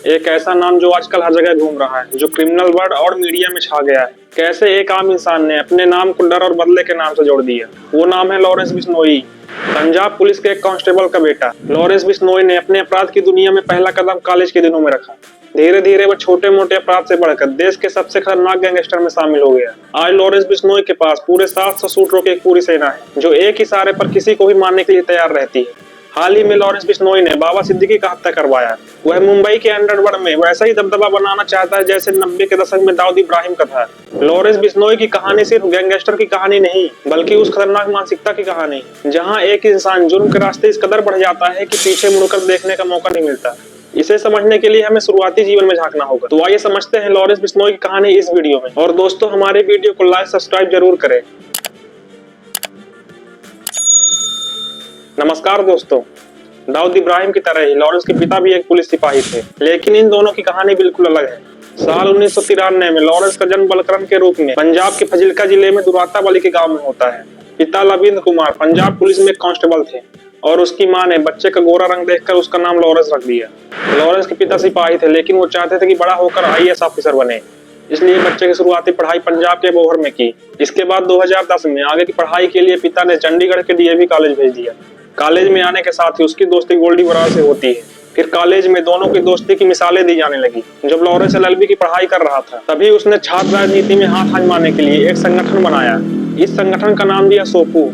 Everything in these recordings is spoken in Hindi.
एक ऐसा नाम जो आजकल हर जगह घूम रहा है, जो क्रिमिनल वर्ड और मीडिया में छा गया है। कैसे एक आम इंसान ने अपने नाम को डर और बदले के नाम से जोड़ दिया। वो नाम है लॉरेंस बिश्नोई, पंजाब पुलिस के एक कांस्टेबल का बेटा। लॉरेंस बिश्नोई ने अपने अपराध की दुनिया में पहला कदम कॉलेज के दिनों में रखा। धीरे धीरे वो छोटे मोटे अपराध से बढ़कर देश के सबसे खतरनाक गैंगस्टर में शामिल हो गया। आज लॉरेंस बिश्नोई के पास पूरे 700 शूटरों की एक पूरी सेना है, जो एक इशारे पर किसी को भी मारने के लिए तैयार रहती है। हाल ही में लॉरेंस बिश्नोई ने बाबा सिद्दीकी का हत्या करवाया। वह मुंबई के अंडरवर्ल्ड में वैसा ही दबदबा बनाना चाहता है जैसे 90 के दशक में दाऊद इब्राहिम का था। लॉरेंस बिश्नोई की कहानी सिर्फ गैंगस्टर की कहानी नहीं, बल्कि उस खतरनाक मानसिकता की कहानी, जहां एक इंसान जुर्म के रास्ते इस कदर बढ़ जाता है कि पीछे मुड़कर देखने का मौका नहीं मिलता। इसे समझने के लिए हमें शुरुआती जीवन में झांकना होगा। तो आइए समझते हैं लॉरेंस बिश्नोई की कहानी इस वीडियो में। और दोस्तों, हमारे वीडियो को लाइक सब्सक्राइब जरूर करें। नमस्कार दोस्तों, दाऊद इब्राहिम की तरह ही लॉरेंस के पिता भी एक पुलिस सिपाही थे, लेकिन इन दोनों की कहानी बिल्कुल अलग है। साल 1993 में लॉरेंस का जन्म बलकरम के रूप में पंजाब के फजिल्का जिले में दुराता वाली के गांव में होता है। पिता लविंद्र कुमार पंजाब पुलिस में एक कांस्टेबल थे और उसकी मां ने बच्चे का गोरा रंग देखकर उसका नाम लॉरेंस रख दिया। लॉरेंस के पिता सिपाही थे, लेकिन वो चाहते थे कि बड़ा होकर IAS ऑफिसर बने, इसलिए बच्चे की शुरुआती पढ़ाई पंजाब के बोहर में की। इसके बाद 2010 में आगे की पढ़ाई के लिए पिता ने चंडीगढ़ के DAV कॉलेज भेज दिया। कॉलेज में आने के साथ ही उसकी दोस्ती गोल्डी बरार से होती है। फिर कॉलेज में दोनों की दोस्ती की मिसालें दी जाने लगी। जब लॉरेंस LLB की पढ़ाई कर रहा था, तभी उसने छात्र राजनीति में हाथ आजमाने के लिए एक संगठन बनाया। इस संगठन का नाम दिया सोपू,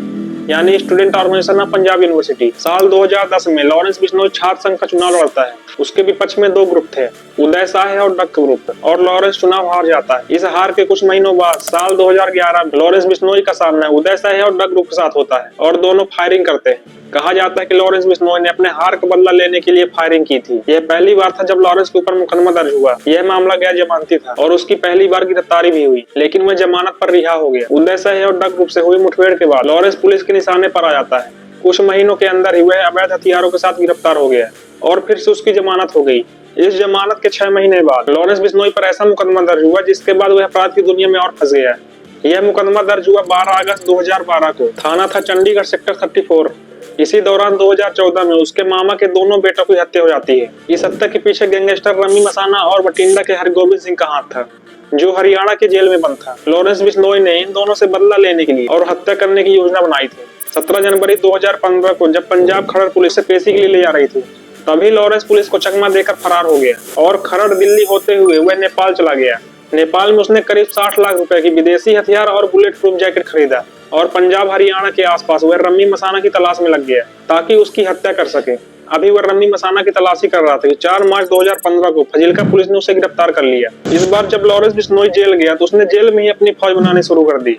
यानी student organization of Punjab university. साल 2010 में लॉरेंस बिश्नोई छात्र संघ का चुनाव लड़ता है। उसके विपक्ष में दो ग्रुप थे, उदय शाह और डक ग्रुप, और लॉरेंस चुनाव हार जाता है। इस हार के कुछ महीनों बाद साल 2011 में लॉरेंस बिश्नोई का सामना उदय शाह और डक ग्रुप के साथ होता है और दोनों फायरिंग करते हैं। कहा जाता है कि लॉरेंस बिश्नोई ने अपने हार का बदला लेने के लिए फायरिंग की थी। यह पहली बार था जब लॉरेंस के ऊपर मुकदमा दर्ज हुआ। यह मामला गैर जमानती था और उसकी पहली बार गिरफ्तारी भी हुई, लेकिन वह जमानत पर रिहा हो गया। उदय शाह और डक ग्रुप से हुई मुठभेड़ के बाद लॉरेंस पुलिस के निशाने पर आ जाता है। कुछ महीनों के अंदर ही वह अवैध हथियारों के साथ गिरफ्तार हो गया और फिर से उसकी जमानत हो गई। इस जमानत के 6 महीने बाद लॉरेंस बिश्नोई पर ऐसा मुकदमा दर्ज हुआ जिसके बाद वह अपराध की दुनिया में और फंस गया। यह मुकदमा दर्ज हुआ 12 अगस्त 2012 को। थाना था चंडीगढ़ सेक्टर 34। इसी दौरान 2014 में उसके मामा के दोनों बेटों की हत्या हो जाती है। इस हत्या के पीछे गैंगस्टर रमी मसाना और बठिंडा के हरगोविंद सिंह का हाथ था, जो हरियाणा के जेल में बंद था। लॉरेंस बिश्नोई ने इन दोनों से बदला लेने के लिए और हत्या करने की योजना बनाई थी। 17 जनवरी 2015 को जब पंजाब खरड़ पुलिस से पेशी के लिए ले जा रही थी, तभी लॉरेंस पुलिस को चकमा देकर फरार हो गया और खरड़ दिल्ली होते हुए वह नेपाल चला गया। नेपाल में उसने करीब 60 लाख रुपए की विदेशी हथियार और बुलेट प्रूफ जैकेट खरीदा और पंजाब हरियाणा के आसपास वह रमी मसाना की तलाश में लग गया ताकि उसकी हत्या कर सके। अभी वह रमी मसाना की तलाशी कर रहा था कि 4 मार्च 2015 को फजिल्का पुलिस ने उसे गिरफ्तार कर लिया। इस बार जब लॉरेंस बिश्नोई जेल गया तो उसने जेल में ही अपनी फौज बनानी शुरू कर दी।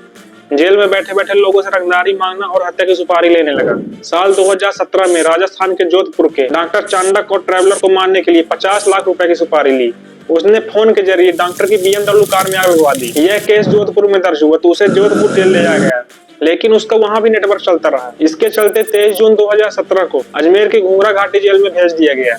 जेल में बैठे बैठे लोगों से रंगदारी मांगना और हत्या की सुपारी लेने लगा। साल 2017 में राजस्थान के जोधपुर के डॉक्टर चांडक और ट्रैवलर को मारने के लिए 50 लाख रुपए की सुपारी ली। उसने फोन के जरिए डॉक्टर की BMW कार में आग लगवा दी। यह केस जोधपुर में दर्ज हुआ तो उसे जोधपुर जेल ले जाया गया, लेकिन उसका वहां भी नेटवर्क चलता रहा। इसके चलते 23 जून 2017 को अजमेर की घुंघरा घाटी जेल में भेज दिया गया।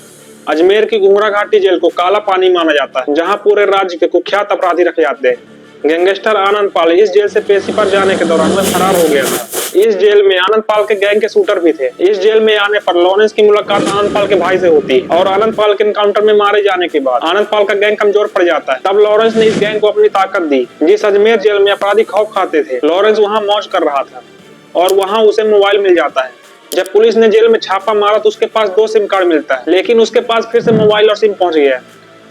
अजमेर की घुंघरा घाटी जेल को काला पानी माना जाता है, जहां पूरे राज्य के कुख्यात अपराधी रखे जाते हैं। गैंगस्टर आनंद पाल इस जेल से पेशी पर जाने के दौरान वह फरार हो गया था। इस जेल में आनंद पाल के गैंग के शूटर भी थे। इस जेल में आने पर लॉरेंस की मुलाकात आनंद पाल के भाई से होती है और आनंद पाल के एनकाउंटर में मारे जाने के बाद आनंद पाल का गैंग कमजोर पड़ जाता है। तब लॉरेंस ने इस गैंग को अपनी ताकत दी। जिस अजमेर जेल में अपराधी खौफ खाते थे, लॉरेंस वहां मौज कर रहा था और वहां उसे मोबाइल मिल जाता है। जब पुलिस ने जेल में छापा मारा तो उसके पास 2 सिम कार्ड मिलता है, लेकिन उसके पास फिर से मोबाइल और सिम पहुंच गया।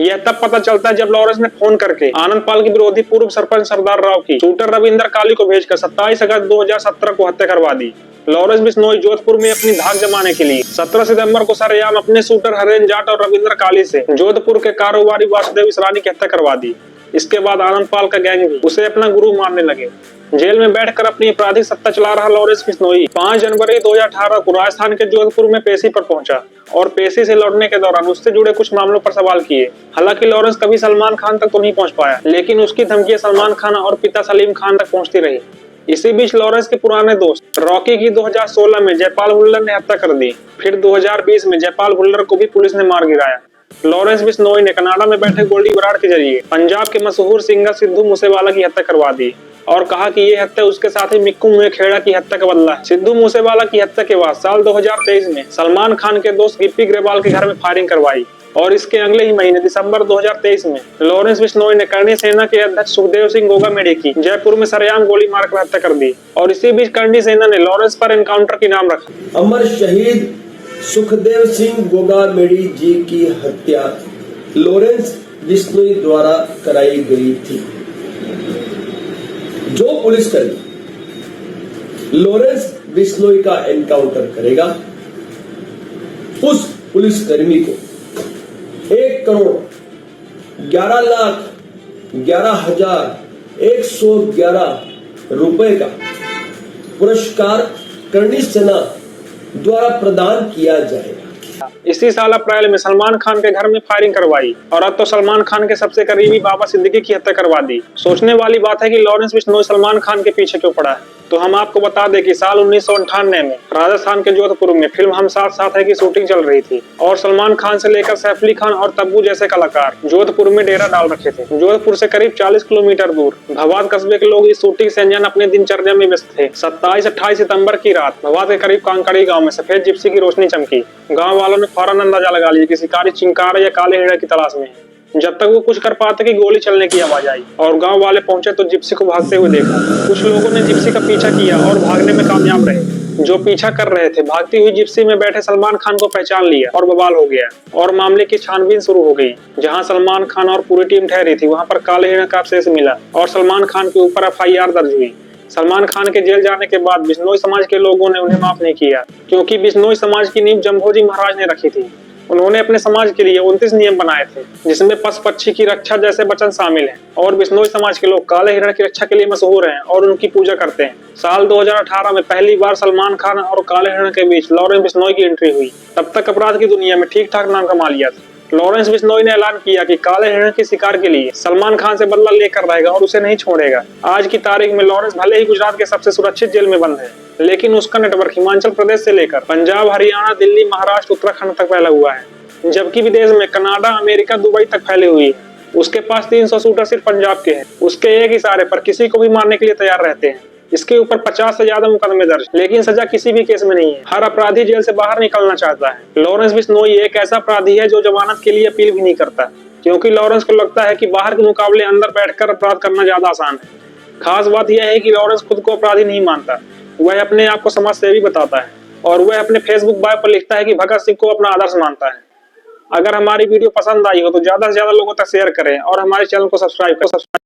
यह तब पता चलता है जब लॉरेंस ने फोन करके आनंद पाल के विरोधी पूर्व सरपंच सरदार राव की शूटर रविंदर काली को भेजकर 27 अगस्त 2017 को हत्या करवा दी। लॉरेंस बिश्नोई जोधपुर में अपनी धाक जमाने के लिए 17 सितंबर को सरेआम अपने शूटर हरेन जाट और रविंदर काली से जोधपुर के कारोबारी वासुदेव इसरानी की हत्या करवा दी। इसके बाद आनंद पाल का गैंग भी उसे अपना गुरु मानने लगे। जेल में बैठकर अपनी आपराधिक सत्ता चला रहा लॉरेंस बिश्नोई 5 जनवरी 2018 को राजस्थान के जोधपुर में पेशी पर पहुंचा और पेशी से लौटने के दौरान उससे जुड़े कुछ मामलों पर सवाल किए। हालांकि लॉरेंस कभी सलमान खान तक तो नहीं पहुंच पाया, लेकिन उसकी धमकियां सलमान खान और पिता सलीम खान तक पहुंचती रही। इसी बीच लॉरेंस के पुराने दोस्त रॉकी की 2016 में जयपाल भुल्लर ने हत्या कर दी। फिर 2020 में जयपाल भुल्लर को भी पुलिस ने मार गिराया। लॉरेंस बिश्नोई ने कनाडा में बैठे गोल्डी बराड़ के जरिए पंजाब के मशहूर सिंगर सिद्धू मूसेवाला की हत्या करवा दी और कहा कि ये हत्या उसके साथी मिक्कू मुएखेड़ा की हत्या का बदला है। सिद्धू मूसेवाला की हत्या के बाद साल 2023 में सलमान खान के दोस्त गिप्पी ग्रेवाल के घर में फायरिंग करवाई। और इसके अगले ही महीने दिसंबर 2023 में लॉरेंस बिश्नोई ने करणी सेना के अध्यक्ष सुखदेव सिंह गोगामेडी की जयपुर में सरेआम गोली मारकर हत्या कर दी। और इसी बीच करणी सेना ने लॉरेंस पर एनकाउंटर की नाम रखा। अमर शहीद सुखदेव सिंह गोगामेडी जी की हत्या लॉरेंस बिश्नोई द्वारा कराई गई थी। जो पुलिसकर्मी लॉरेंस बिश्नोई का एनकाउंटर करेगा, उस पुलिसकर्मी को 1,11,11,111 रुपए का पुरस्कार करणी सेना द्वारा प्रदान किया जाएगा। इसी साल अप्रैल में सलमान खान के घर में फायरिंग करवाई और अब तो सलमान खान के सबसे करीबी बाबा सिद्दीकी की हत्या करवा दी। सोचने वाली बात है कि लॉरेंस बिश्नोई सलमान खान के पीछे क्यों पड़ा है। तो हम आपको बता दें कि साल 1998 में राजस्थान के जोधपुर में फिल्म हम साथ साथ है की शूटिंग चल रही थी और सलमान खान से लेकर सैफ अली खान और तब्बू जैसे कलाकार जोधपुर में डेरा डाल रखे थे। जोधपुर से करीब 40 किलोमीटर दूर भवाद कस्बे के लोग इस शूटिंग से अनजान अपने दिनचर्या में व्यस्त थे। 27-28 सितंबर की रात भवाद के करीब कांकड़ी गाँव में सफेद जिप्सी की रोशनी चमकी। गाँव वालों ने फौरन अंदाजा लगा लिया कि शिकारी चिंकार या काले हिरण की तलाश में है। जब तक वो कुछ कर पाते कि गोली चलने की आवाज आई और गांव वाले पहुंचे तो जिप्सी को भागते हुए देखा। कुछ लोगों ने जिप्सी का पीछा किया और भागने में कामयाब रहे। जो पीछा कर रहे थे भागती हुई जिप्सी में बैठे सलमान खान को पहचान लिया और बवाल हो गया और मामले की छानबीन शुरू हो गई। जहां सलमान खान और पूरी टीम ठहरी थी वहां पर काले हिरण का अवशेष मिला और सलमान खान के ऊपर FIR दर्ज हुई। सलमान खान के जेल जाने के बाद बिश्नोई समाज के लोगों ने उन्हें माफ नहीं किया, क्योंकि बिश्नोई समाज की नींव जम्भोजी महाराज ने रखी थी। उन्होंने अपने समाज के लिए 29 नियम बनाए थे, जिसमें पशु पक्षी की रक्षा जैसे वचन शामिल हैं। और बिश्नोई समाज के लोग काले हिरण की रक्षा के लिए मशहूर हैं और उनकी पूजा करते हैं। साल 2018 में पहली बार सलमान खान और काले हिरण के बीच लॉरेंस बिश्नोई की एंट्री हुई। तब तक अपराध की दुनिया में ठीक ठाक नाम कमा लिया था। लॉरेंस बिश्नोई ने ऐलान किया कि काले हिरण के शिकार के लिए सलमान खान से बदला लेकर रहेगा और उसे नहीं छोड़ेगा। आज की तारीख में लॉरेंस भले ही गुजरात के सबसे सुरक्षित जेल में बंद है, लेकिन उसका नेटवर्क हिमाचल प्रदेश से लेकर पंजाब, हरियाणा, दिल्ली, महाराष्ट्र, उत्तराखंड तक फैला हुआ है, जबकि विदेश में कनाडा, अमेरिका, दुबई तक फैली हुई है। उसके पास 300 शूटर सिर्फ पंजाब के हैं। उसके एक इशारे पर किसी को भी मारने के लिए तैयार रहते हैं। इसके ऊपर 50 से ज्यादा मुकदमे दर्ज, लेकिन सजा किसी भी केस में नहीं है। हर अपराधी जेल से बाहर निकलना चाहता है। लॉरेंस बिश्नोई एक ऐसा अपराधी है जो जमानत के लिए अपील भी नहीं करता, क्योंकि लॉरेंस को लगता है कि बाहर के मुकाबले अंदर बैठकर अपराध करना ज्यादा आसान है। खास बात यह है कि लॉरेंस खुद को अपराधी नहीं मानता, वह अपने आप को समाज सेवी बताता है और वह अपने फेसबुक बायो पर लिखता है कि भगत सिंह को अपना आदर्श मानता है। अगर हमारी वीडियो पसंद आई हो तो ज्यादा से ज्यादा लोगों तक शेयर करें और हमारे चैनल को सब्सक्राइब करें।